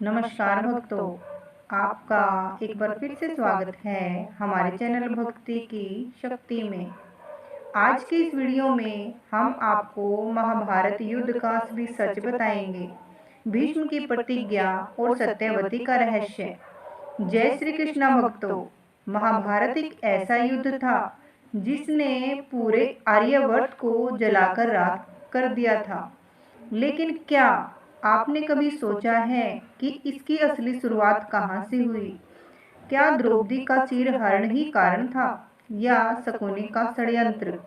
नमस्कार भक्तों, आपका एक बार फिर से स्वागत है हमारे चैनल भक्ति की शक्ति में। आज के इस वीडियो में हम आपको महाभारत युद्ध का असली सच बताएंगे, भीष्म की प्रतिज्ञा और सत्यवती का रहस्य। जय श्री कृष्णा भक्तों। महाभारत एक ऐसा युद्ध था जिसने पूरे आर्यवर्त को जलाकर राख कर दिया था। लेकिन क्या आपने कभी सोचा है कि इसकी असली शुरुआत कहाँ से हुई? क्या द्रौपदी का चीरहरण ही कारण था या शकुनी का षड्यंत्र?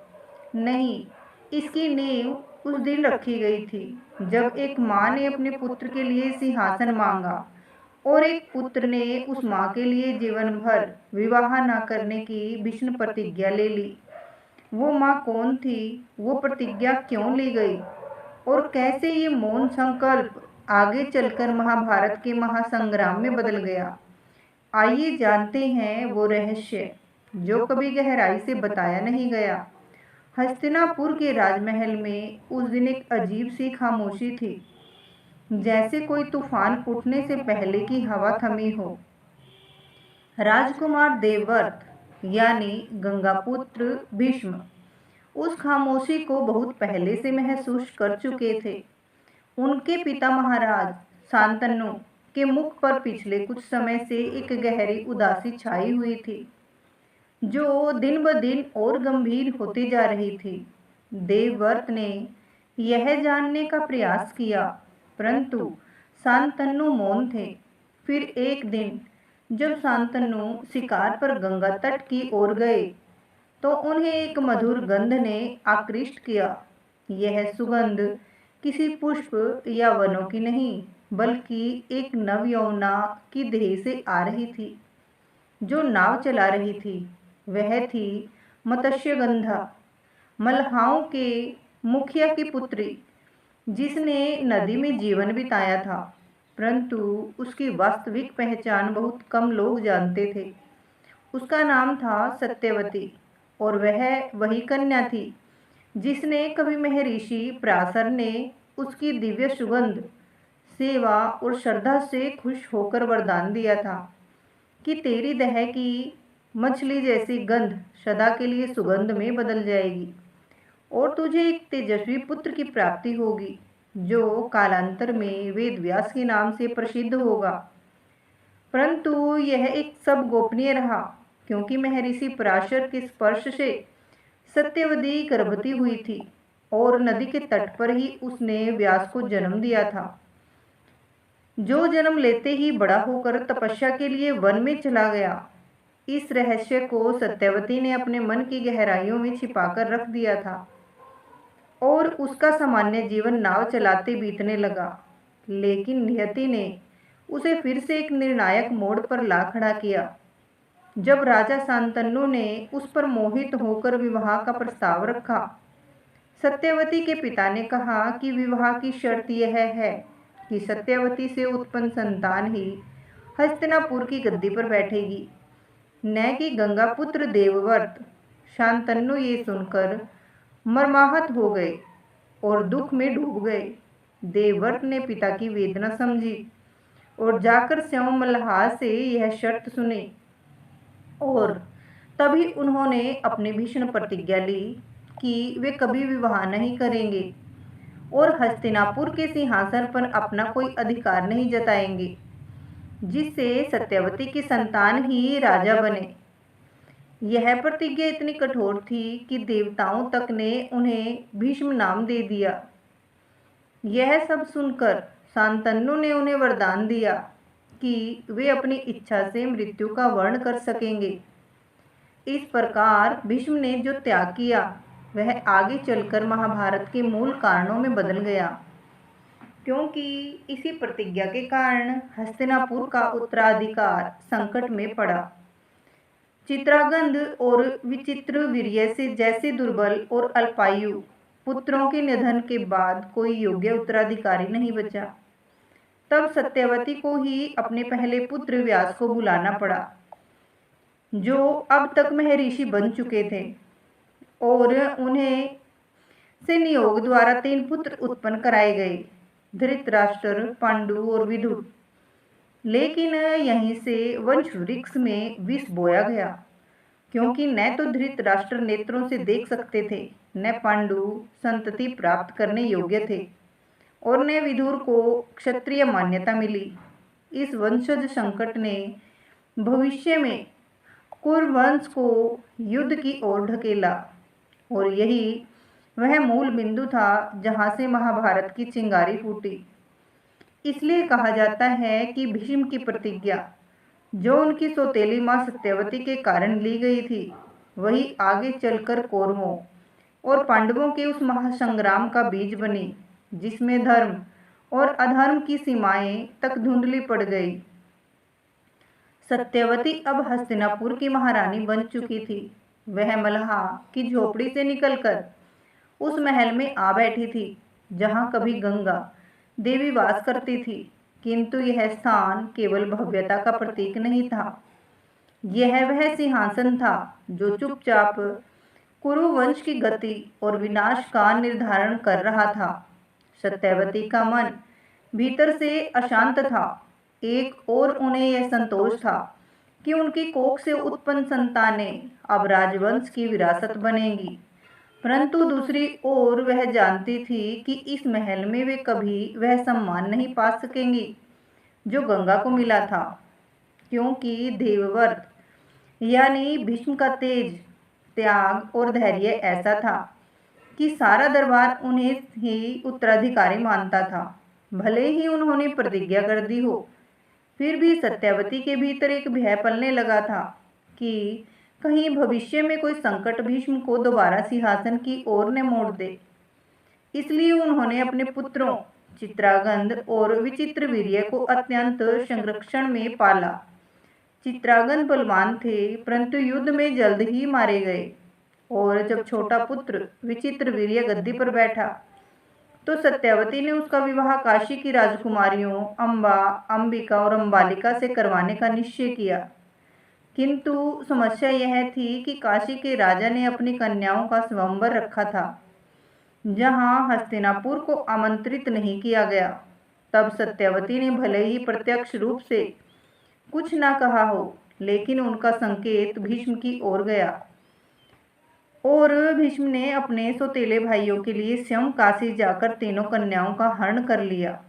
नहीं, इसकी नींव उस दिन रखी गई थी जब एक माँ ने अपने पुत्र के लिए सिंहासन मांगा और एक पुत्र ने उस माँ के लिए जीवन भर विवाह न करने की भीष्म प्रतिज्ञा ले ली। वो माँ कौन थी? वो प्रतिज्ञा क्यों ली गई? और कैसे ये मौन संकल्प आगे चलकर महाभारत के महासंग्राम में बदल गया? आइए जानते हैं वो रहस्य जो कभी गहराई से बताया नहीं गया। हस्तिनापुर के राजमहल में उस दिन एक अजीब सी खामोशी थी, जैसे कोई तूफान उठने से पहले की हवा थमी हो। राजकुमार देवव्रत यानी गंगापुत्र भीष्म उस खामोशी को बहुत पहले से महसूस कर चुके थे। उनके पिता महाराज शांतनु के मुख पर पिछले कुछ समय से एक गहरी उदासी छाई हुई थी, जो दिन ब दिन और गंभीर होती जा रही थी। देवव्रत ने यह जानने का प्रयास किया, परंतु शांतनु मौन थे। फिर एक दिन जब शांतनु शिकार पर गंगा तट की ओर गए तो उन्हें एक मधुर गंध ने आकृष्ट किया। यह सुगंध किसी पुष्प या वनों की नहीं, बल्कि एक नवयौवना की देह से आ रही थी, जो नाव चला रही थी। वह थी मत्स्यगंधा, मल्लाहों के मुखिया की पुत्री, जिसने नदी में जीवन बिताया था, परंतु उसकी वास्तविक पहचान बहुत कम लोग जानते थे। उसका नाम था सत्यवती, और वह वही कन्या थी जिसने कभी महर्षि पराशर ने उसकी दिव्य सुगंध, सेवा और श्रद्धा से खुश होकर वरदान दिया था कि तेरी दह की मछली जैसी गंध सदा के लिए सुगंध में बदल जाएगी और तुझे एक तेजस्वी पुत्र की प्राप्ति होगी, जो कालांतर में वेदव्यास के नाम से प्रसिद्ध होगा। परंतु यह एक सब गोपनीय रहा, क्योंकि महर्षि पराशर के स्पर्श से सत्यवती गर्भवती हुई थी और नदी के तट पर ही उसने व्यास को जन्म दिया था, जो जन्म लेते ही बड़ा होकर तपस्या के लिए वन में चला गया। इस रहस्य को सत्यवती ने अपने मन की गहराइयों में छिपाकर रख दिया था और उसका सामान्य जीवन नाव चलाते बीतने लगा। लेकिन नियति ने उसे फिर से एक निर्णायक मोड़ पर ला खड़ा किया, जब राजा शांतनु ने उस पर मोहित होकर विवाह का प्रस्ताव रखा। सत्यवती के पिता ने कहा कि विवाह की शर्त यह है कि सत्यवती से उत्पन्न संतान ही हस्तिनापुर की गद्दी पर बैठेगी, न कि गंगापुत्र देवव्रत। शांतनु ये सुनकर मर्माहत हो गए और दुख में डूब गए। देवव्रत ने पिता की वेदना समझी और जाकर स्वयं मल्लाह से यह शर्त सुनी, और तभी उन्होंने अपनी भीषण प्रतिज्ञा ली कि वे कभी विवाह नहीं करेंगे और हस्तिनापुर के सिंहासन पर अपना कोई अधिकार नहीं जताएंगे, जिससे सत्यवती की संतान ही राजा बने। यह प्रतिज्ञा इतनी कठोर थी कि देवताओं तक ने उन्हें भीष्म नाम दे दिया। यह सब सुनकर शांतनु ने उन्हें वरदान दिया कि वे अपनी इच्छा से मृत्यु का वर्ण कर सकेंगे। इस प्रकार भीष्म ने जो त्याग किया वह आगे चलकर महाभारत के मूल कारणों में बदल गया, क्योंकि इसी प्रतिज्ञा के कारण हस्तिनापुर का उत्तराधिकार संकट में पड़ा। चित्रांगद और विचित्र वीर्य से जैसे दुर्बल और अल्पायु पुत्रों के निधन के बाद कोई योग्य उत्तराधिकारी नहीं बचा। तब सत्यवती को ही अपने पहले पुत्र व्यास को बुलाना पड़ा, जो अब तक महर्षि बन चुके थे, और उन्हें से नियोग द्वारा 3 पुत्र उत्पन्न कराए गए, धृतराष्ट्र, पांडु और विदुर। लेकिन यहीं से वंश वृक्ष में विष बोया गया, क्योंकि न तो धृतराष्ट्र नेत्रों से देख सकते थे, न पांडु संतति प्राप्त करने योग्य थे, और न विदुर को क्षत्रिय मान्यता मिली। इस वंशज संकट ने भविष्य में कुरुवंश को युद्ध की ओर ढकेला, और यही वह मूल बिंदु था जहां से महाभारत की चिंगारी फूटी। इसलिए कहा जाता है कि भीष्म की प्रतिज्ञा, जो उनकी सौतेली मां सत्यवती के कारण ली गई थी, वही आगे चलकर कौरवों और पांडवों के उस महासंग्राम का बीज बनी, जिसमें धर्म और अधर्म की सीमाएं तक धुंधली पड़ गई। सत्यवती अब हस्तिनापुर की महारानी बन चुकी थी। वह मल्हा की झोपड़ी से निकलकर उस महल में आ बैठी थी जहां कभी गंगा देवी वास करती थी। किंतु यह स्थान केवल भव्यता का प्रतीक नहीं था, यह वह सिंहासन था जो चुपचाप कुरुवंश की गति और विनाश का निर्धारण कर रहा था। सत्यवती का मन भीतर से अशांत था। एक और उन्हें यह संतोष था कि उनकी कोख से उत्पन्न संतानें अब राजवंश की विरासत बनेंगी, परंतु दूसरी ओर वह जानती थी कि इस महल में वे कभी वह सम्मान नहीं पा सकेंगी जो गंगा को मिला था, क्योंकि देवव्रत यानी भीष्म का तेज, त्याग और धैर्य ऐसा था कि सारा दरबार उन्हें ही उत्तराधिकारी मानता था। भले ही उन्होंने प्रतिज्ञा कर दी हो, फिर भी सत्यवती के भीतर एक भय पलने लगा था कि कहीं भविष्य में कोई संकट भीष्म को दोबारा सिंहासन की ओर न मोड़ दे। इसलिए उन्होंने अपने पुत्रों चित्रागंध और विचित्रवीर्य को अत्यंत संरक्षण में पाला। चित्रागंध बलवान थे, परंतु युद्ध में जल्द ही मारे गए, और जब छोटा पुत्र विचित्रवीर्य गद्दी पर बैठा तो सत्यवती ने उसका विवाह काशी की राजकुमारियों अम्बा, अंबिका और अम्बालिका से करवाने का निश्चय किया। किंतु समस्या यह थी कि काशी के राजा ने अपनी कन्याओं का स्वयंवर रखा था, जहां हस्तिनापुर को आमंत्रित नहीं किया गया। तब सत्यवती ने भले ही प्रत्यक्ष रूप से कुछ ना कहा हो, लेकिन उनका संकेत भीष्म की ओर गया, और भीष्म ने अपने सौतेले भाइयों के लिए स्वयं काशी जाकर तीनों कन्याओं का हरण कर लिया।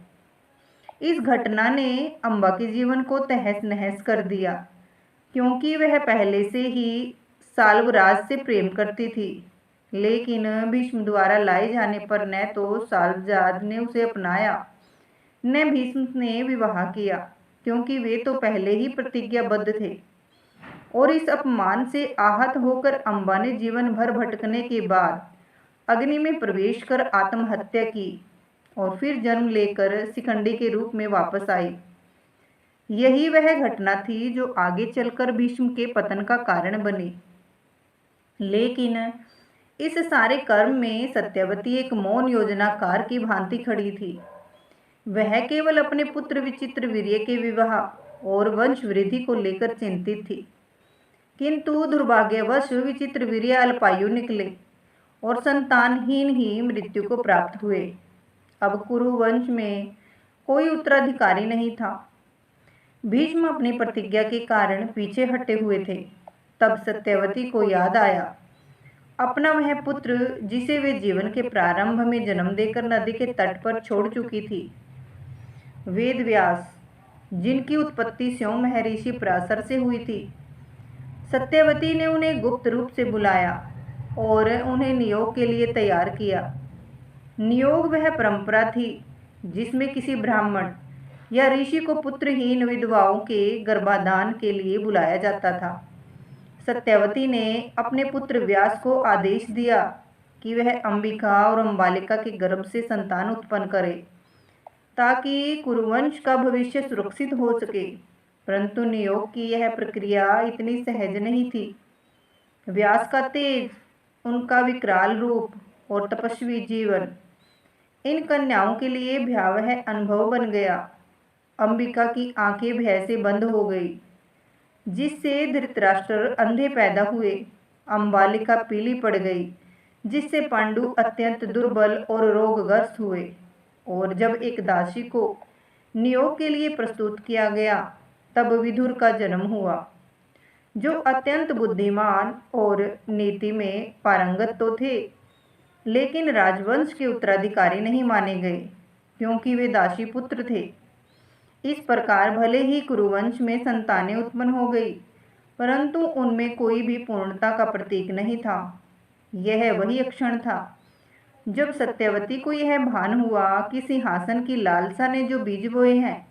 इस घटना ने अम्बा के जीवन को तहस नहस कर दिया, क्योंकि वह पहले से ही साल्वराज से प्रेम करती थी। लेकिन भीष्म द्वारा लाए जाने पर न तो साल्वराज ने उसे अपनाया, न भीष्म ने विवाह किया, क्योंकि वे तो पहले ही प्रतिज्ञाबद्ध थे। और इस अपमान से आहत होकर अम्बा ने जीवन भर भटकने के बाद अग्नि में प्रवेश कर आत्महत्या की, और फिर जन्म लेकर शिखंडी के रूप में वापस आई। यही वह घटना थी जो आगे चलकर भीष्म के पतन का कारण बनी। लेकिन इस सारे कर्म में सत्यवती एक मौन योजनाकार की भांति खड़ी थी। वह केवल अपने पुत्र विचित्रवीर्य के विवाह और वंश वृद्धि को लेकर चिंतित थी, किंतु दुर्भाग्यवश विचित्रवीर्य अल्पायु निकले और संतानहीन ही मृत्यु को प्राप्त हुए। अब कुरुवंश में कोई उत्तराधिकारी नहीं था। भीष्म अपनी प्रतिज्ञा के कारण पीछे हटे हुए थे। तब सत्यवती को याद आया अपना वह पुत्र जिसे वे जीवन के प्रारंभ में जन्म देकर नदी के तट पर छोड़ चुकी थी, वेदव्यास, जिनकी उत्पत्ति स्वयं महर्षि पराशर से हुई थी। सत्यवती ने उन्हें गुप्त रूप से बुलाया और उन्हें नियोग के लिए तैयार किया। नियोग वह परंपरा थी जिसमें किसी ब्राह्मण या ऋषि को पुत्रहीन विधवाओं के गर्भाधान के लिए बुलाया जाता था। सत्यवती ने अपने पुत्र व्यास को आदेश दिया कि वह अंबिका और अम्बालिका के गर्भ से संतान उत्पन्न करे, ताकि कुरुवंश का भविष्य सुरक्षित हो सके। परंतु नियोग की यह प्रक्रिया इतनी सहज नहीं थी। व्यास का तेज, उनका विकराल रूप और तपस्वी जीवन इन कन्याओं के लिए भयावह अनुभव बन गया। अंबिका की आंखें भय से बंद हो गई, जिससे धृतराष्ट्र अंधे पैदा हुए। अम्बालिका पीली पड़ गई, जिससे पांडु अत्यंत दुर्बल और रोगग्रस्त हुए। और जब एक दासी को नियोग के लिए प्रस्तुत किया गया, तब विदुर का जन्म हुआ, जो अत्यंत बुद्धिमान और नीति में पारंगत तो थे, लेकिन राजवंश के उत्तराधिकारी नहीं माने गए, क्योंकि वे दासी पुत्र थे। इस प्रकार भले ही कुरुवंश में संतानें उत्पन्न हो गई, परंतु उनमें कोई भी पूर्णता का प्रतीक नहीं था। यह वही क्षण था जब सत्यवती को यह भान हुआ कि सिंहासन की लालसा ने जो बीज बोए हैं,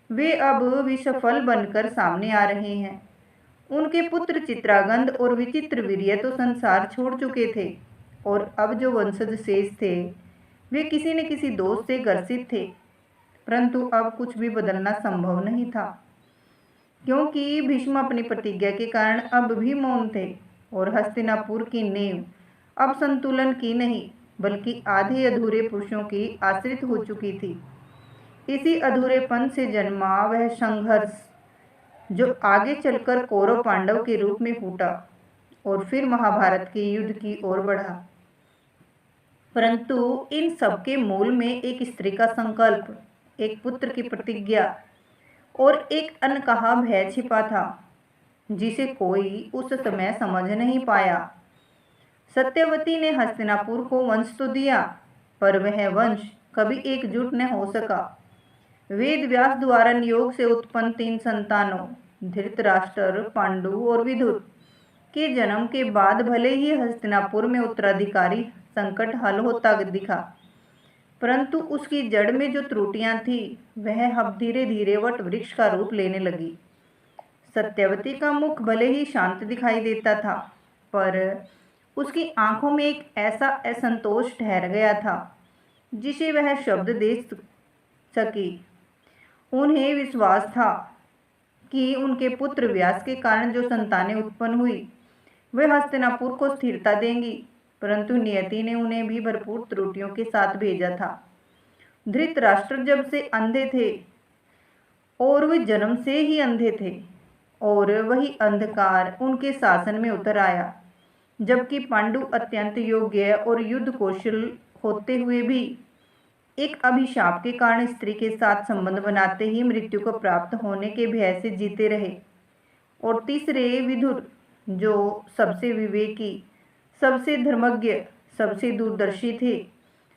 वे अब विषफल बनकर सामने आ रहे हैं। उनके पुत्र चित्रागंध और विचित्र वीर्य तो संसार छोड़ चुके थे, और अब जो वंशज शेष थे, वे किसी न किसी दोष से ग्रसित थे। परंतु अब कुछ भी बदलना संभव नहीं था, क्योंकि भीष्म अपनी प्रतिज्ञा के कारण अब भी मौन थे, और हस्तिनापुर की नींव अब संतुलन की नहीं, बल्कि आधे अधूरे पुरुषों की आश्रित हो चुकी थी। इसी अधूरेपन से जन्मा वह संघर्ष, जो आगे चलकर कौरव पांडव के रूप में फूटा और फिर महाभारत के युद्ध की ओर बढ़ा। परंतु इन सबके मूल में एक स्त्री का संकल्प, एक पुत्र की प्रतिज्ञा और एक अनकहा भय छिपा था, जिसे कोई उस समय समझ नहीं पाया। सत्यवती ने हस्तिनापुर को वंश तो दिया, पर वह वंश कभी एकजुट न हो सका। वेद व्यास द्वारा नियोग से उत्पन्न 3 संतानों धृतराष्ट्र, पांडु और विदुर के जन्म के बाद भले ही हस्तिनापुर में उत्तराधिकारी संकट हल होता दिखा, परंतु उसकी जड़ में जो त्रुटियां थी, वह अब धीरे धीरे वट वृक्ष का रूप लेने लगी। सत्यवती का मुख भले ही शांत दिखाई देता था, पर उसकी आंखों में एक ऐसा असंतोष ठहर गया था, जिसे वह शब्द दे सकी। उन्हें विश्वास था कि उनके पुत्र व्यास के कारण जो संतानें उत्पन्न हुई, वे हस्तिनापुर को स्थिरता देंगी, परंतु नियति ने उन्हें भी भरपूर त्रुटियों के साथ भेजा था। धृतराष्ट्र जब से अंधे थे, और वे जन्म से ही अंधे थे, और वही अंधकार उनके शासन में उतर आया, जबकि पांडु अत्यंत योग्य और युद्ध कौशल होते हुए भी एक अभिशाप के कारण स्त्री के साथ संबंध बनाते ही मृत्यु को प्राप्त होने के भय से जीते रहे। और तीसरे विदुर, जो सबसे विवेकी, सबसे धर्मज्ञ, सबसे दूरदर्शी थे,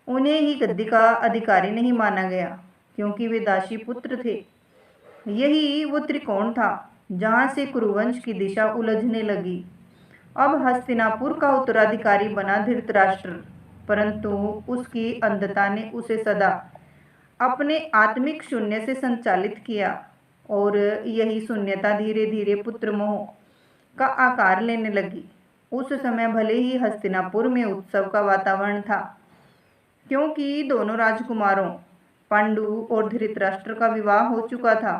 उन्हें ही गद्दी का अधिकारी नहीं माना गया, क्योंकि वे दासी पुत्र थे। यही वो त्रिकोण था जहाँ से कुरुवंश की दिशा उलझने लगी। अब हस्तिनापुर का उत्तराधिकारी बना धृतराष्ट्र, परंतु उसकी अंधता ने उसे सदा अपने आत्मिक शून्य से संचालित किया, और यही शून्यता धीरे धीरे पुत्र मोह का आकार लेने लगी। उस समय भले ही हस्तिनापुर में उत्सव का वातावरण था, क्योंकि दोनों राजकुमारों पांडु और धृतराष्ट्र का विवाह हो चुका था,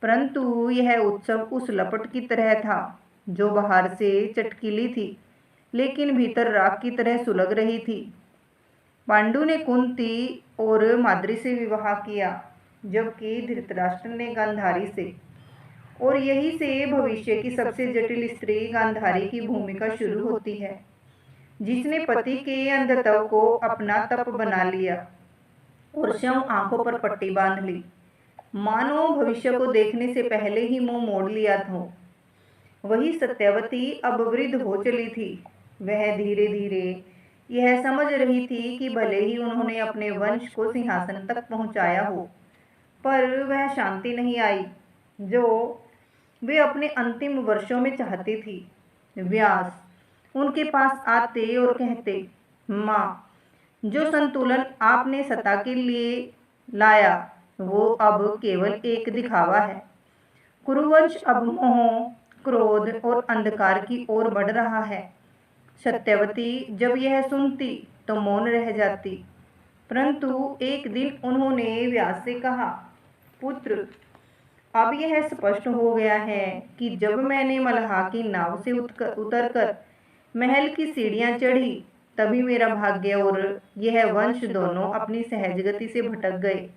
परंतु यह उत्सव उस लपट की तरह था जो बाहर से चटकीली थी, लेकिन भीतर राख की तरह सुलग रही थी। पांडु ने कुंती और माद्री से विवाह किया, जबकि धृतराष्ट्र ने गांधारी से, और यही से भविष्य की सबसे जटिल स्त्री गांधारी की भूमिका शुरू होती है, जिसने पति के अंधत्व को अपना तप बना लिया और स्वयं आंखों पर पट्टी बांध ली, मानो भविष्य को देखने से पहले ही मुंह मोड़ लिया था। वही सत्यवती अब वृद्ध हो चली थी। वह धीरे धीरे यह समझ रही थी कि भले ही उन्होंने अपने वंश को सिंहासन तक पहुंचाया हो, पर वह शांति नहीं आई जो वे अपने अंतिम वर्षों में चाहती थी। व्यास उनके पास आते और कहते, माँ, जो संतुलन आपने सत्ता के लिए लाया, वो अब केवल एक दिखावा है। कुरुवंश अब मोह, क्रोध और अंधकार की ओर बढ़ रहा है। सत्यवती जब यह सुनती तो मौन रह जाती, परंतु एक दिन उन्होंने व्यास से कहा, पुत्र, अब यह स्पष्ट हो गया है कि जब मैंने मल्हा की नाव से उतरकर महल की सीढ़ियां चढ़ी, तभी मेरा भाग्य और यह वंश दोनों अपनी सहज गति से भटक गए।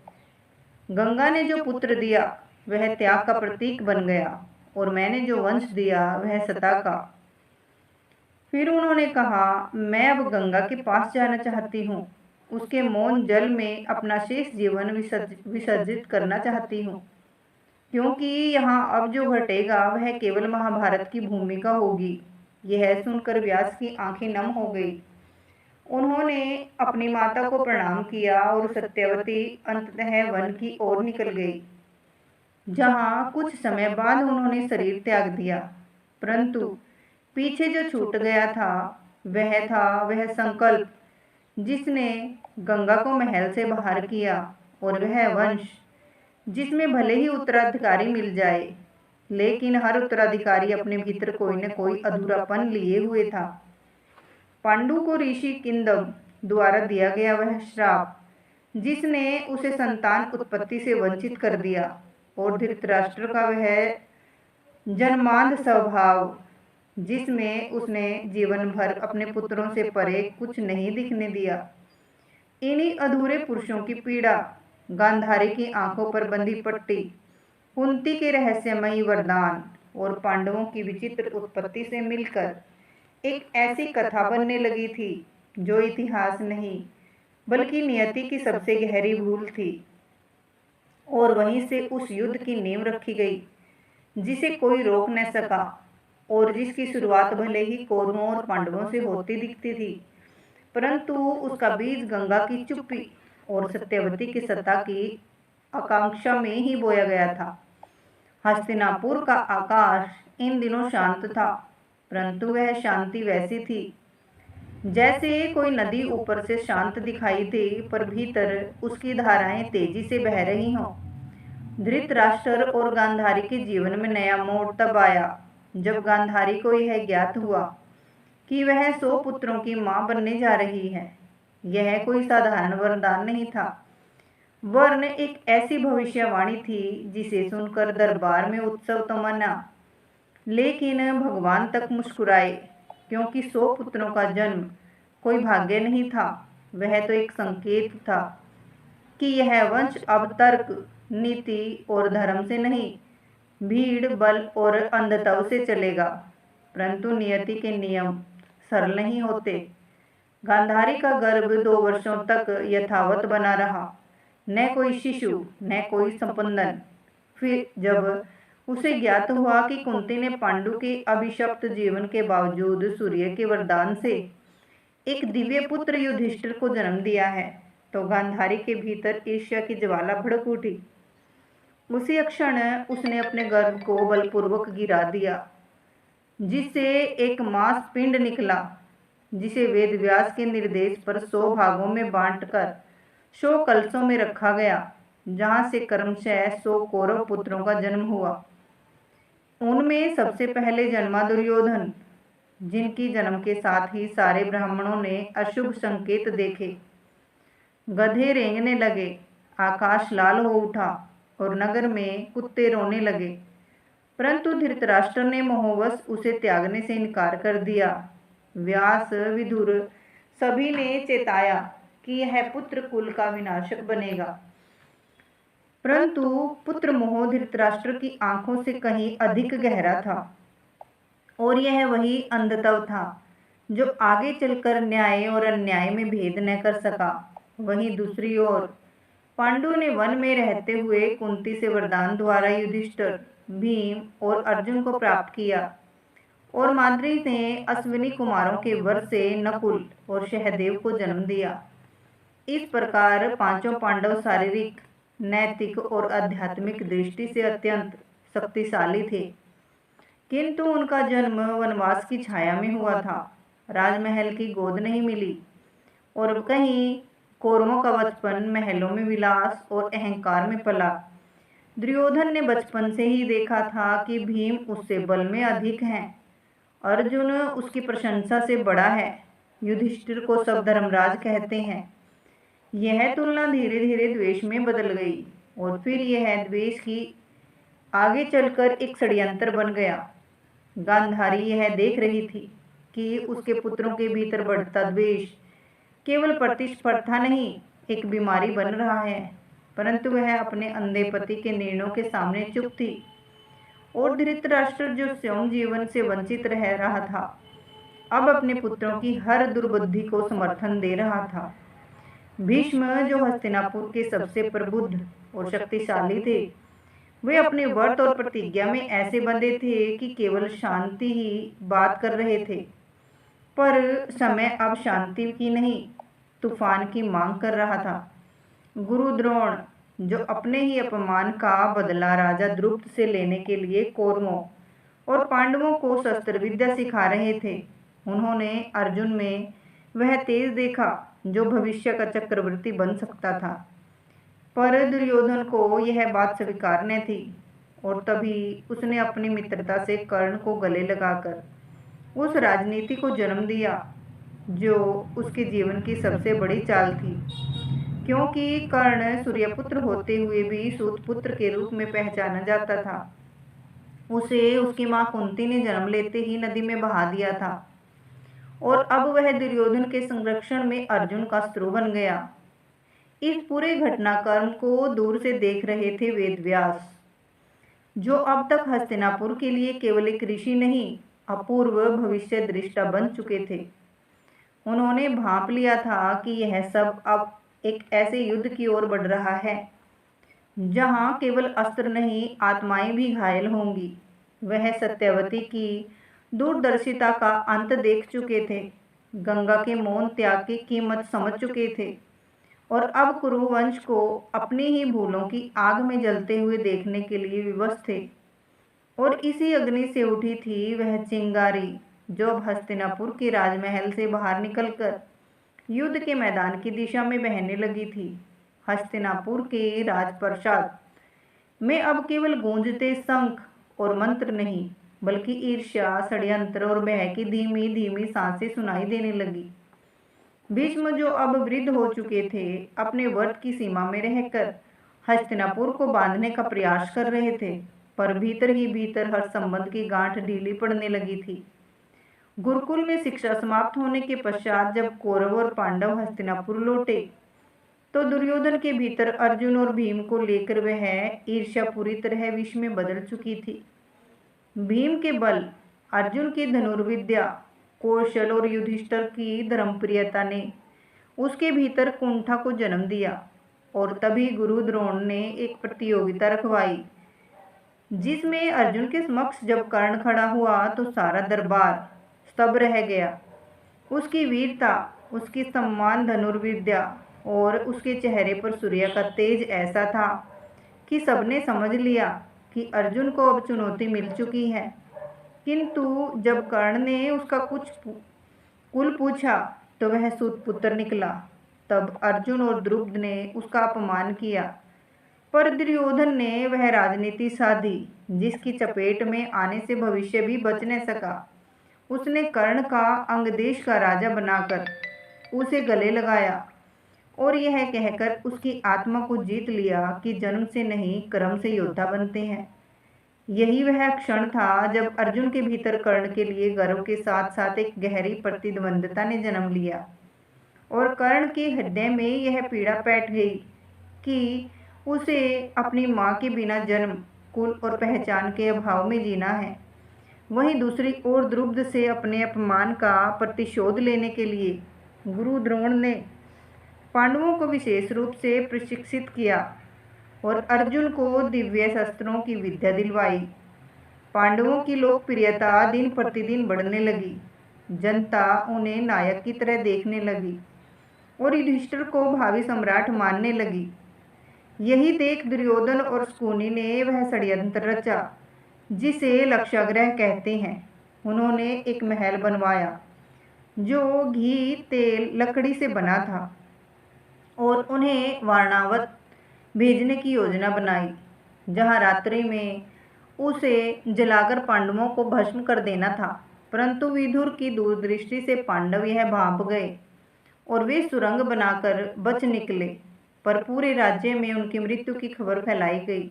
गंगा ने जो पुत्र दिया वह त्याग का प्रतीक बन गया, और मैंने जो वंश दिया वह सता का। फिर उन्होंने कहा, मैं अब गंगा के पास जाना चाहती हूँ, उसके मौन जल में अपना शेष जीवन विसर्जित करना चाहती हूँ, क्योंकि यहाँ अब जो घटेगा वह केवल महाभारत की भूमिका होगी। यह सुनकर व्यास की आंखें नम हो गई। उन्होंने अपनी माता को प्रणाम किया और सत्यवती अंततः वन की ओर निकल गई, जहाँ कुछ समय बाद उन्होंने शरीर त्याग दिया। परंतु पीछे जो छूट गया था वह संकल्प जिसने गंगा को महल से बाहर किया, और वह वंश जिसमें भले ही उत्तराधिकारी मिल जाए, लेकिन हर उत्तराधिकारी अपने भीतर कोई न कोई अधूरापन लिए हुए था। पांडु को ऋषि किंदम द्वारा दिया गया वह श्राप जिसने उसे संतान उत्पत्ति से वंचित कर दिया, और धृतराष्ट्र का वह जन्मांध स्वभाव जिसमें उसने जीवन भर अपने पुत्रों से परे कुछ नहीं दिखने दिया। इन्हीं अधूरे पुरुषों की पीड़ा, गांधारी की आंखों पर बंधी पट्टी, कुंती के रहस्यमयी वरदान और पांडवों की विचित्र उत्पत्ति से मिलकर एक ऐसी कथा बनने लगी थी जो इतिहास नहीं बल्कि नियति की सबसे गहरी भूल थी। और वहीं से उस युद्ध की नींव रखी गई जिसे कोई रोक न सका, और जिसकी शुरुआत भले ही कौरवों और पांडवों से होती दिखती थी, परंतु उसका बीज गंगा की चुप्पी और सत्यवती की सत्ता की आकांक्षा में ही बोया गया था। हस्तिनापुर का आकाश इन दिनों शांत था, परंतु वह शांति वैसी थी जैसे कोई नदी ऊपर से शांत दिखाई दे, पर भीतर उसकी धाराएं तेजी से बह रही हों। धृतराष्ट्र और गांधारी के जीवन में नया मोड़ तब आया जब गांधारी को यह ज्ञात हुआ कि वह 100 पुत्रों की मां बनने जा रही है। यह कोई साधारण वरदान नहीं था, वरन एक ऐसी भविष्यवाणी थी जिसे सुनकर दरबार में उत्सव तो मना, लेकिन भगवान तक मुस्कुराए, क्योंकि 100 पुत्रों का जन्म कोई भाग्य नहीं था, वह तो एक संकेत था कि यह वंश अब तर्क, नीति और धर्म से नहीं, भीड़, बल और अंधत्व से चलेगा। परंतु नियति के नियम सरल नहीं होते। गांधारी का गर्भ 2 वर्षों तक यथावत बना रहा, न कोई शिशु न कोई संपंदन। फिर जब उसे ज्ञात हुआ कि कुंती ने पांडु के अभिशप्त जीवन के बावजूद सूर्य के वरदान से एक दिव्य पुत्र युधिष्ठिर को जन्म दिया है, तो गांधारी के भीतर ईर्ष्या की ज्वाला भड़क उठी। उसी क्षण उसने अपने गर्भ को बलपूर्वक गिरा दिया, जिससे एक मांस पिंड निकला, जिसे वेद व्यास के निर्देश पर 100 भागों में बांटकर 100 कलशों में रखा गया, जहां से क्रमशः 100 कौरव पुत्रों का जन्म हुआ। उनमें सबसे पहले जन्मा दुर्योधन, जिनकी जन्म के साथ ही सारे ब्राह्मणों ने अशुभ संकेत देखे। गधे रेंगने लगे, आकाश लाल हो उठा और नगर में कुत्ते रोने लगे, परंतु धृतराष्ट्र ने मोहवश उसे त्यागने से इनकार कर दिया। व्यास, विदुर सभी ने चेताया कि यह पुत्र कुल का विनाशक बनेगा, परंतु पुत्र मोह धृतराष्ट्र की आंखों से कहीं अधिक गहरा था, और यह वही अंधत्व था जो आगे चलकर न्याय और अन्याय में भेद न कर सका। वहीं दूसरी ओर पांडु ने वन में रहते हुए कुंती से वरदान द्वारा युधिष्ठिर, भीम और अर्जुन को प्राप्त किया, और माद्री ने अश्विनी कुमारों के वर से नकुल और सहदेव को जन्म दिया। इस प्रकार पांचों पांडव शारीरिक, नैतिक और आध्यात्मिक दृष्टि से अत्यंत शक्तिशाली थे, किंतु उनका जन्म वनवास की छाया में हुआ था। राजमहल की गोद नहीं मिली, और कहीं कौरवों का बचपन महलों में विलास और अहंकार में पला। दुर्योधन ने बचपन से ही देखा था कि भीम उससे बल में अधिक हैं, अर्जुन उसकी प्रशंसा से बड़ा है, युधिष्ठिर को सब धर्मराज कहते हैं। यह तुलना धीरे धीरे द्वेष में बदल गई, और फिर यह द्वेष की आगे चलकर एक षड्यंत्र बन गया। गांधारी यह देख रही थी कि उसके पुत्रों के भीतर बढ़ता द्वेष केवल प्रतिस्पर्धा नहीं, एक बीमारी बन रहा है, परंतु वह अपने अंधे पति के निर्णयों के सामने चुप थी। और धृतराष्ट्र जो स्वयं जीवन से वंचित रह रहा था, अब अपने पुत्रों की हर दुर्बुद्धि को समर्थन दे रहा था। भीष्म, जो हस्तिनापुर के सबसे प्रबुद्ध और शक्तिशाली थे, वे अपने व्रत और प्रतिज्ञा में ऐसे बंधे थे कि केवल शांति ही बात कर रहे थे। पर समय अब शांति की नहीं, तूफान की मांग कर रहा था। गुरु द्रोण, जो अपने ही अपमान का बदला राजा द्रुपद से लेने के लिए कौरवों और पांडवों को शस्त्र विद्या सिखा रहे थे, उन्होंने अर्जुन में वह तेज देखा जो भविष्य का चक्रवर्ती बन सकता था। पर दुर्योधन को यह बात स्वीकार न थी, और तभी उसने अपनी मित्रता से कर्ण को गले लगाकर उस राजनीति को जन्म दिया जो उसके जीवन की सबसे बड़ी चाल थी। क्योंकि कर्ण सूर्यपुत्र होते हुए भी सूतपुत्र के रूप में पहचाना जाता था, उसे उसकी मां कुंती ने जन्म लेते ही नदी में बहा दिया था, और अब वह दुर्योधन के संरक्षण में अर्जुन का शत्रु बन गया। इस पूरे घटनाक्रम को दूर से देख रहे थे वेदव्यास, जो अब तक हस्तिनापुर के लिए केवल एक ऋषि नहीं, अपूर्व भविष्य दृष्टा बन चुके थे। उन्होंने भांप लिया था कि यह सब अब एक ऐसे युद्ध की ओर बढ़ रहा है जहां केवल अस्त्र नहीं, आत्माएं भी घायल होंगी। वह सत्यवती की दूरदर्शिता का अंत देख चुके थे, गंगा के मौन त्याग की कीमत समझ चुके थे, और अब कुरुवंश को अपनी ही भूलों की आग में जलते हुए देखने के लिए विवश थे। और इसी अग्नि से उठी थी वह चिंगारी जो अब हस्तिनापुर के राजमहल से बाहर निकलकर युद्ध के मैदान की दिशा में बहने लगी थी। हस्तिनापुर के राजप्रासाद में अब केवल गूंजते शंख और मंत्र नहीं, बल्कि ईर्ष्या, षड्यंत्र और भय की धीमी धीमी सांसें सुनाई देने लगी। भीष्म, जो अब वृद्ध हो चुके थे, अपने व्रत की सीमा में रहकर हस्तिनापुर को बांधने का प्रयास कर रहे थे, पर भीतर ही भीतर हर संबंध की गांठ ढीली पड़ने लगी थी। गुरुकुल में शिक्षा समाप्त होने के पश्चात जब कौरव और पांडव हस्तिनापुर लौटे, तो दुर्योधन के भीतर अर्जुन और भीम को लेकर वह ईर्ष्या पूरी तरह विष में बदल चुकी थी। भीम के बल, अर्जुन की धनुर्विद्या, कौशल और युधिष्ठिर की धर्मप्रियता ने उसके भीतर कुंठा को जन्म दिया, और तभी गुरु द्रोण ने एक प्रतियोगिता रखवाई, जिसमें अर्जुन के समक्ष जब कर्ण खड़ा हुआ तो सारा दरबार स्तब्ध रह गया। उसकी वीरता, उसकी सम्मान धनुर्विद्या और उसके चेहरे पर सूर्य का तेज ऐसा था कि सबने समझ लिया कि अर्जुन को अब चुनौती मिल चुकी है। किंतु जब कर्ण ने उसका कुल पूछा तो वह सूतपुत्र निकला। तब अर्जुन और द्रुपद ने उसका अपमान किया, पर दुर्योधन ने वह राजनीति साधी जिसकी चपेट में आने से भविष्य भी बच न सका। उसने कर्ण का अंगदेश का राजा बनाकर उसे गले लगाया और यह कहकर उसकी आत्मा को जीत लिया कि जन्म से नहीं, कर्म से योद्धा बनते हैं। यही वह क्षण था जब अर्जुन के भीतर कर्ण के लिए गर्व के साथ साथ एक गहरी प्रतिद्वंद्विता ने जन्म लिया, और कर्ण के हृदय में यह पीड़ा बैठ गई कि उसे अपनी माँ के बिना जन्म, कुल और पहचान के अभाव में जीना है। वहीं दूसरी ओर द्रुपद से अपने अपमान का प्रतिशोध लेने के लिए गुरु द्रोण ने पांडवों को विशेष रूप से प्रशिक्षित किया और अर्जुन को दिव्य शस्त्रों की विद्या दिलवाई। पांडवों की लोकप्रियता दिन प्रतिदिन बढ़ने लगी, जनता उन्हें नायक की तरह देखने लगी और युधिष्ठिर को भावी सम्राट मानने लगी। यही देख दुर्योधन और शकुनी ने वह षड्यंत्र रचा जिसे लक्षाग्रह कहते हैं। उन्होंने एक महल बनवाया जो घी, तेल, लकड़ी से बना था, और उन्हें वारणावत भेजने की योजना बनाई, जहां रात्रि में उसे जलाकर पांडवों को भस्म कर देना था। परंतु विदुर की दूरदृष्टि से पांडव यह भांप गए और वे सुरंग बनाकर बच निकले, पर पूरे राज्य में उनकी मृत्यु की खबर फैलाई गई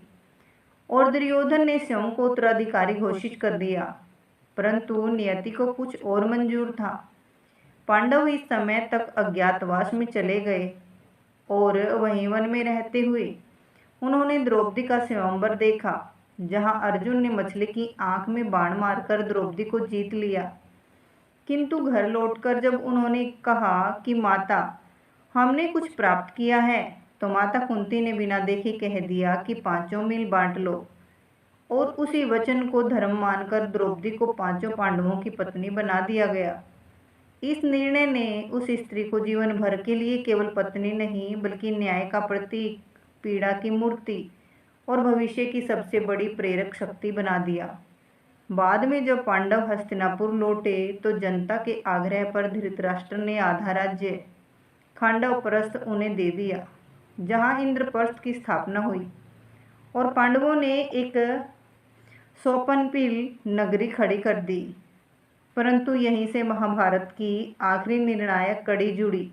और दुर्योधन ने स्वयं को उत्तराधिकारी घोषित कर दिया। परंतु नियति को कुछ और मंजूर था। पांडव इस समय तक अज्ञातवास में चले गए और वहीं वन में रहते हुए उन्होंने द्रौपदी का स्वयंवर देखा, जहां अर्जुन ने मछली की आंख में बाण मारकर द्रौपदी को जीत लिया। किंतु घर लौटकर जब उन्होंने कहा कि माता, हमने कुछ प्राप्त किया है। तो माता कुंती ने बिना देखे कह दिया कि 5 मील बांट लो, और उसी वचन को धर्म मानकर द्रौपदी को 5 पांडवों की पत्नी बना दिया गया। इस निर्णय ने उस स्त्री को जीवन भर के लिए केवल पत्नी नहीं बल्कि न्याय का प्रतीक, पीड़ा की मूर्ति और भविष्य की सबसे बड़ी प्रेरक शक्ति बना दिया। बाद में जब पांडव हस्तिनापुर लौटे तो जनता के आग्रह पर धृतराष्ट्र ने आधा राज्य खांडवप्रस्थ उन्हें दे दिया, जहां इंद्रप्रस्थ की स्थापना हुई, और पांडवों ने एक सोपनपिल नगरी खड़ी कर दी। परंतु यहीं से महाभारत की आखिरी निर्णायक कड़ी जुड़ी,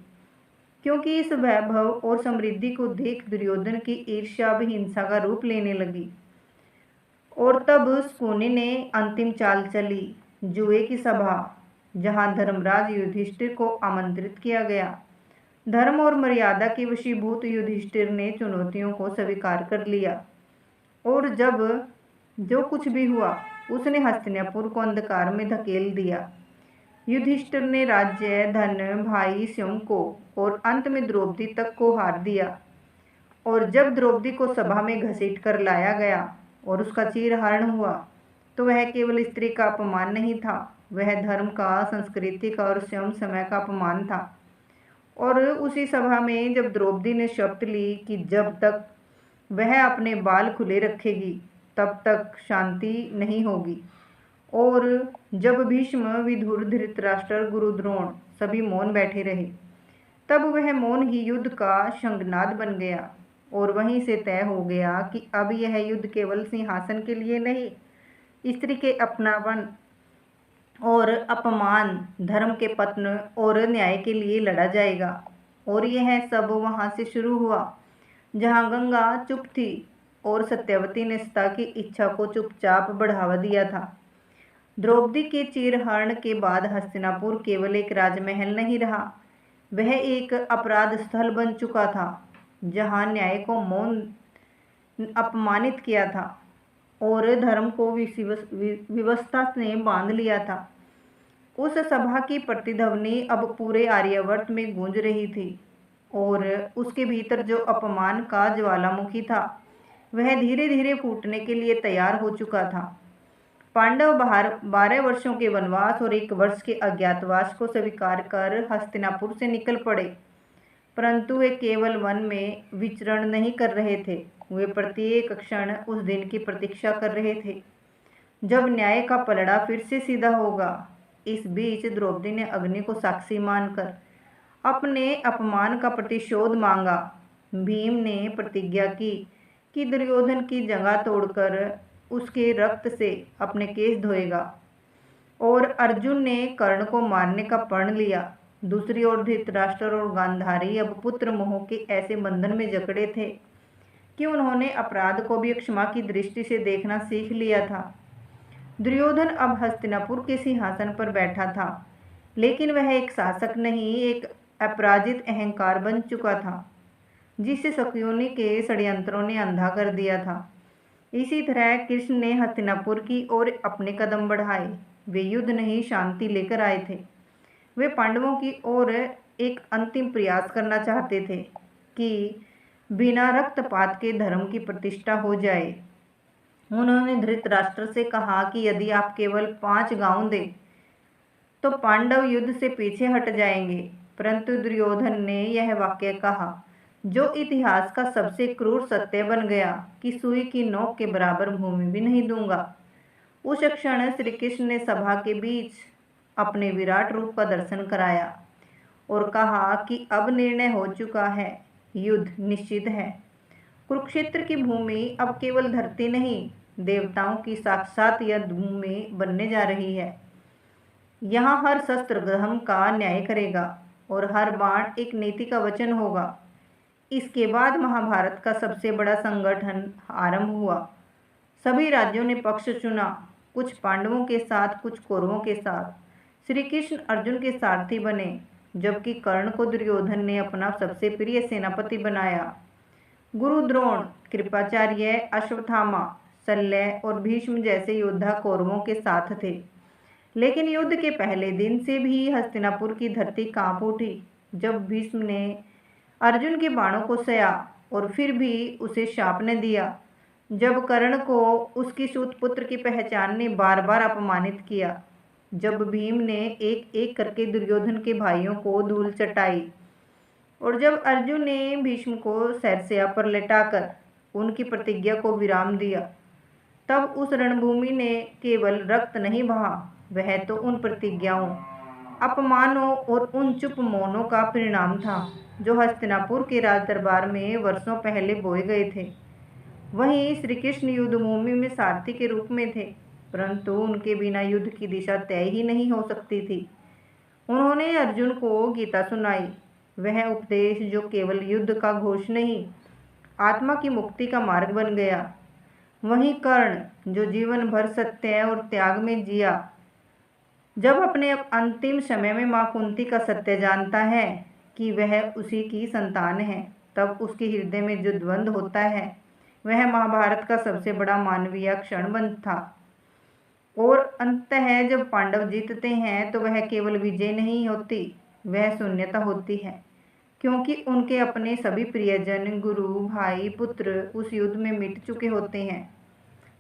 क्योंकि इस वैभव और समृद्धि को देख दुर्योधन की ईर्ष्या भी हिंसा का रूप लेने लगी। और तब शकुनि ने अंतिम चाल चली, जुए की सभा, जहां धर्मराज युधिष्ठिर को आमंत्रित किया गया। धर्म और मर्यादा के वशीभूत युधिष्ठिर ने चुनौतियों को स्वीकार कर लिया, और जब जो कुछ भी हुआ उसने हस्तिनापुर को अंधकार में धकेल दिया। युधिष्ठिर ने राज्य, धन, भाई स्वयं को और अंत में द्रौपदी तक को हार दिया। और जब द्रौपदी को सभा में घसीट कर लाया गया और उसका चीरहरण हुआ, तो वह केवल स्त्री का अपमान नहीं था, वह धर्म का, संस्कृति का और स्वयं समय का अपमान था। और उसी सभा में जब द्रौपदी ने शपथ ली कि जब तक वह अपने बाल खुले रखेगी तब तक शांति नहीं होगी, और जब भीष्म, विदुर, धृतराष्ट्र, गुरु द्रोण सभी मौन बैठे रहे, तब वह मौन ही युद्ध का शंखनाद बन गया। और वहीं से तय हो गया कि अब यह युद्ध केवल सिंहासन के लिए नहीं, स्त्री के अपनापन और अपमान, धर्म के पतन और न्याय के लिए लड़ा जाएगा। और यह सब वहां से शुरू हुआ जहां गंगा चुप थी और सत्यवती ने सीता की इच्छा को चुपचाप बढ़ावा दिया था। द्रौपदी के चीरहरण के बाद हस्तिनापुर केवल एक राजमहल नहीं रहा, वह एक अपराध स्थल बन चुका था, जहां न्याय को मौन अपमानित किया था और धर्म को विवशता ने बांध लिया था। उस सभा की प्रतिध्वनि अब पूरे आर्यावर्त में गूंज रही थी, और उसके भीतर जो अपमान का ज्वालामुखी था वह धीरे धीरे फूटने के लिए तैयार हो चुका था। पांडव 12 वर्षों के वनवास और 1 वर्ष के अज्ञातवास को स्वीकार कर हस्तिनापुर से निकल पड़े, परंतु वे केवल वन में विचरण नहीं कर रहे थे, वे प्रत्येक क्षण उस दिन की प्रतीक्षा कर रहे थे जब न्याय का पलड़ा फिर से सीधा होगा। इस बीच द्रौपदी ने अग्नि को साक्षी मानकर अपने अपमान का प्रतिशोध मांगा। भीम ने प्रतिज्ञा की कि दुर्योधन की जगह तोड़कर उसके रक्त से अपने केश धोएगा, और अर्जुन ने कर्ण को मारने का प्रण लिया। दूसरी ओर धृतराष्ट्र और गांधारी अब पुत्र मोह के ऐसे बंधन में जकड़े थे कि उन्होंने अपराध को भी क्षमा की दृष्टि से देखना सीख लिया था। दुर्योधन अब हस्तिनापुर के सिंहासन पर बैठा था, लेकिन वह एक शासक नहीं, एक अपराजित अहंकार बन चुका था, जिसे शकुनि के षड्यंत्रों ने अंधा कर दिया था। इसी तरह कृष्ण ने हस्तिनापुर की ओर अपने कदम बढ़ाए। वे युद्ध नहीं, शांति लेकर आए थे। वे पांडवों की ओर एक अंतिम प्रयास करना चाहते थे कि बिना रक्तपात के धर्म की प्रतिष्ठा हो जाए। उन्होंने धृतराष्ट्र से कहा कि यदि आप केवल 5 गांव दें तो पांडव युद्ध से पीछे हट जाएंगे, परंतु दुर्योधन ने यह वाक्य कहा जो इतिहास का सबसे क्रूर सत्य बन गया कि सुई की नोक के बराबर भूमि भी नहीं दूंगा। उस क्षण श्री कृष्ण ने सभा के बीच अपने विराट रूप का दर्शन कराया और कहा कि अब निर्णय हो चुका है, युद्ध निश्चित है। कुरुक्षेत्र की भूमि अब केवल धरती नहीं, देवताओं की साक्षात युद्ध भूमि बनने जा रही है। यहाँ हर शस्त्र धर्म का न्याय करेगा और हर बाण एक नीति का वचन होगा। इसके बाद महाभारत का सबसे बड़ा संगठन आरंभ हुआ। सभी राज्यों ने पक्ष चुना, कुछ पांडवों के साथ, कुछ कौरवों के साथ। श्री कृष्ण अर्जुन के सारथी बने, जबकि कर्ण को दुर्योधन ने अपना सबसे प्रिय सेनापति बनाया। गुरु द्रोण, कृपाचार्य, अश्वत्थामा, शल्य और भीष्म जैसे योद्धा कौरवों के साथ थे। लेकिन युद्ध के पहले दिन से भी हस्तिनापुर की धरती कांप उठी। जब भीष्म ने अर्जुन के बाणों को सहा और फिर भी उसे शाप ने दिया। जब कर्ण को उसकी सूत पुत्र की पहचान ने बार बार अपमानित किया, जब भीम ने एक एक करके दुर्योधन के भाइयों को धूल चटाई, और जब अर्जुन ने भीष्म को सरसैया पर लेटाकर उनकी प्रतिज्ञा को विराम दिया, तब उस रणभूमि ने केवल रक्त नहीं बहा, वह तो उन प्रतिज्ञाओं, अपमानों और उन चुप मौनों का परिणाम था जो हस्तिनापुर के राज दरबार में वर्षों पहले बोए गए थे। वहीं श्री कृष्ण युद्धभूमि में सारथी के रूप में थे, परंतु उनके बिना युद्ध की दिशा तय ही नहीं हो सकती थी। उन्होंने अर्जुन को गीता सुनाई, वह उपदेश जो केवल युद्ध का घोष नहीं, आत्मा की मुक्ति का मार्ग बन गया। वहीं कर्ण जो जीवन भर सत्य और त्याग में जिया, जब अपने अंतिम समय में मां कुंती का सत्य जानता है कि वह उसी की संतान है, तब उसके हृदय में जो द्वंद्व होता है, वह महाभारत का सबसे बड़ा मानवीय क्षण बन था। और अंततः जब पांडव जीतते हैं तो वह केवल विजय नहीं होती, वह शून्यता होती है, क्योंकि उनके अपने सभी प्रियजन, गुरु, भाई, पुत्र उस युद्ध में मिट चुके होते हैं।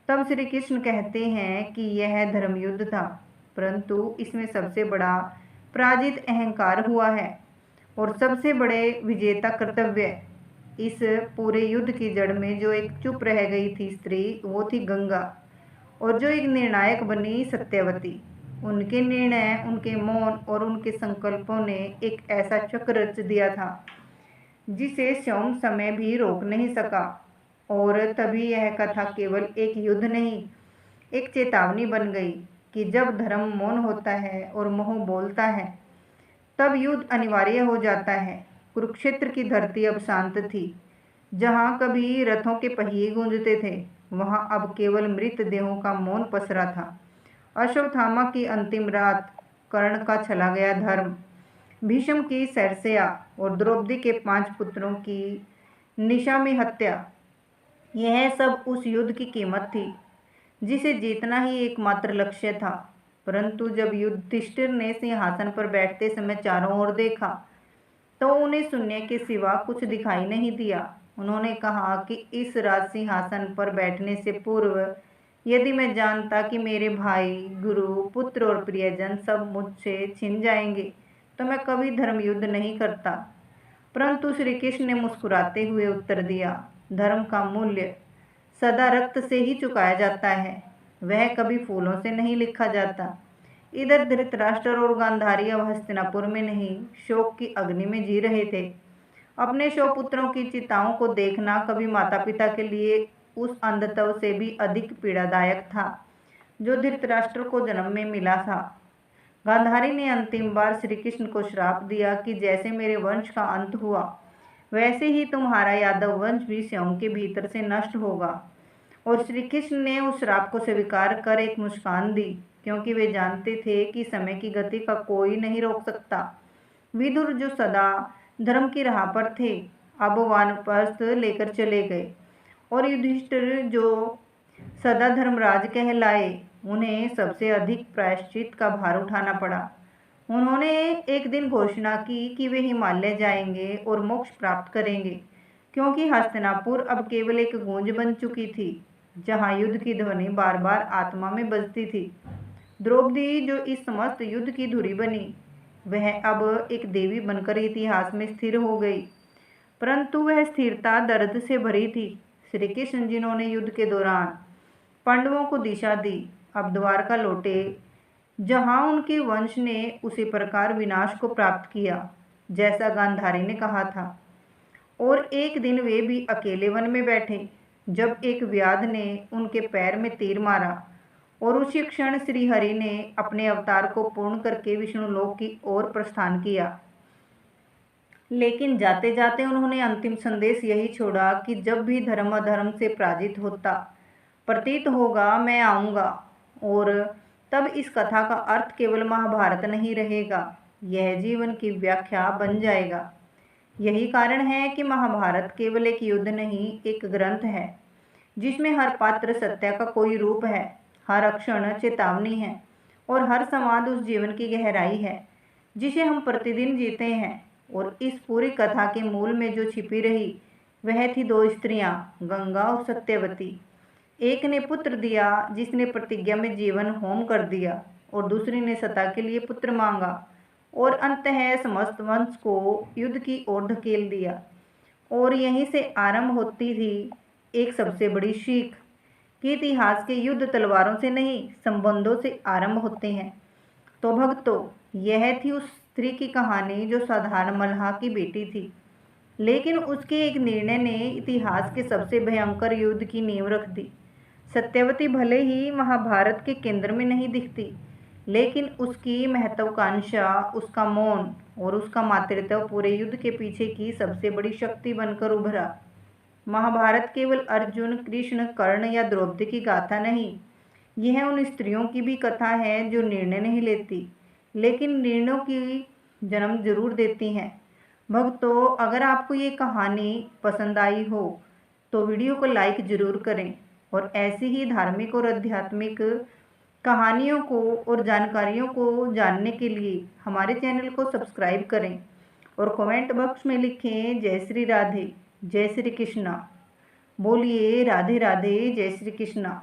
तब श्री कृष्ण कहते हैं कि यह धर्म युद्ध था, परंतु इसमें सबसे बड़ा पराजित अहंकार हुआ है, और सबसे बड़े विजेता कर्तव्य। इस पूरे युद्ध की जड़ में जो एक चुप रह गई थी स्त्री, वो थी गंगा, और जो एक निर्णायक बनी सत्यवती। उनके निर्णय, उनके मौन और उनके संकल्पों ने एक ऐसा चक्र रच दिया था जिसे स्वयं समय भी रोक नहीं सका। और तभी यह कथा केवल एक युद्ध नहीं, एक चेतावनी बन गई कि जब धर्म मौन होता है और मोह बोलता है, तब युद्ध अनिवार्य हो जाता है। कुरुक्षेत्र की धरती अब शांत थी। जहाँ कभी रथों के पहिए गूंजते थे, वहाँ अब केवल मृत देहों का मौन पसरा था। अश्वत्थामा की अंतिम रात, कर्ण का चला गया धर्म, भीष्म की सरसैया और द्रौपदी के 5 पुत्रों की निशा में हत्या, यह सब उस युद्ध की कीमत थी जिसे जीतना ही एकमात्र लक्ष्य था। परंतु जब युधिष्ठिर ने सिंहासन पर बैठते समय चारों ओर देखा, तो उन्हें शून्य के सिवा कुछ दिखाई नहीं दिया। उन्होंने कहा कि इस राज सिंहासन पर बैठने से पूर्व यदि मैं जानता कि मेरे भाई, गुरु, पुत्र और प्रियजन सब मुझसे छिन जाएंगे, तो मैं कभी धर्म युद्ध नहीं करता। परंतु श्री कृष्ण ने मुस्कुराते हुए उत्तर दिया, धर्म का मूल्य सदा रक्त से ही चुकाया जाता है, वह कभी फूलों से नहीं लिखा जाता। इधर धृतराष्ट्र और गांधारी अब हस्तिनापुर में नहीं, शोक की अग्नि में जी रहे थे। अपने 100 पुत्रों की चिताओं को देखना कभी माता पिता के लिए उस अंधत्व से भी अधिक पीड़ादायक था जो धृतराष्ट्र को जन्म में मिला था। गांधारी ने अंतिम बार श्री कृष्ण को श्राप दिया कि जैसे मेरे वंश का अंत हुआ, वैसे ही तुम्हारा यादव वंश भी स्वयं के भीतर से नष्ट होगा। और श्री कृष्ण ने उस श्राप को स्वीकार कर एक मुस्कान दी, क्योंकि वे जानते थे कि समय की गति का कोई नहीं रोक सकता। विदुर जो सदा धर्म की राह पर थे, अब वानप्रस्थ लेकर चले गए, और युधिष्ठिर जो सदा धर्मराज कहलाए, उन्हें सबसे अधिक प्रायश्चित का भार उठाना पड़ा। उन्होंने एक दिन घोषणा की कि वे हिमालय जाएंगे और मोक्ष प्राप्त करेंगे, क्योंकि हस्तिनापुर अब केवल एक गूंज बन चुकी थी जहां युद्ध की ध्वनि बार बार आत्मा में बजती थी। द्रौपदी जो इस समस्त युद्ध की धुरी बनी, वह अब एक देवी बनकर इतिहास में स्थिर हो गई, परंतु वह स्थिरता दर्द से भरी थी। श्री कृष्ण जिन्होंने युद्ध के दौरान पांडवों को दिशा दी, अब द्वारका लौटे, जहां उनके वंश ने उसी प्रकार विनाश को प्राप्त किया जैसा गांधारी ने कहा था। और एक दिन वे भी अकेले वन में बैठे, जब एक व्याध ने उनके पैर में तीर मारा, और उसी क्षण श्री हरि ने अपने अवतार को पूर्ण करके विष्णुलोक की ओर प्रस्थान किया। लेकिन जाते जाते उन्होंने अंतिम संदेश यही छोड़ा कि जब भी धर्म अधर्म से पराजित होता प्रतीत होगा, मैं आऊँगा। और तब इस कथा का अर्थ केवल महाभारत नहीं रहेगा, यह जीवन की व्याख्या बन जाएगा। यही कारण है कि महाभारत केवल एक युद्ध नहीं, एक ग्रंथ है जिसमें हर पात्र सत्य का कोई रूप है, हर अक्षण चेतावनी है, और हर संवाद उस जीवन की गहराई है जिसे हम प्रतिदिन जीते हैं। और इस पूरी कथा के मूल में जो छिपी रही वह थी दो स्त्रियां, गंगा और सत्यवती। एक ने पुत्र दिया जिसने प्रतिज्ञा में जीवन होम कर दिया, और दूसरी ने सता के लिए पुत्र मांगा और अंततः समस्त वंश को युद्ध की ओर धकेल दिया। और यहीं से आरंभ होती थी एक सबसे बड़ी सीख कि इतिहास के युद्ध तलवारों से नहीं, संबंधों से आरंभ होते हैं। तो भक्तों, यह थी उस स्त्री की कहानी जो साधारण मल्लाह की बेटी थी, लेकिन उसके एक निर्णय ने इतिहास के सबसे भयंकर युद्ध की नींव रख दी। सत्यवती भले ही महाभारत के केंद्र में नहीं दिखती, लेकिन उसकी महत्वाकांक्षा, उसका मौन और उसका मातृत्व पूरे युद्ध के पीछे की सबसे बड़ी शक्ति बनकर उभरा। महाभारत केवल अर्जुन, कृष्ण, कर्ण या द्रौपदी की गाथा नहीं, यह उन स्त्रियों की भी कथा है जो निर्णय नहीं लेती, लेकिन निर्णयों की जन्म जरूर देती हैं। भक्तों, अगर आपको ये कहानी पसंद आई हो तो वीडियो को लाइक जरूर करें, और ऐसी ही धार्मिक और आध्यात्मिक कहानियों को और जानकारियों को जानने के लिए हमारे चैनल को सब्सक्राइब करें और कमेंट बॉक्स में लिखें जय श्री राधे, जय श्री कृष्णा। बोलिए राधे राधे, जय श्री कृष्णा।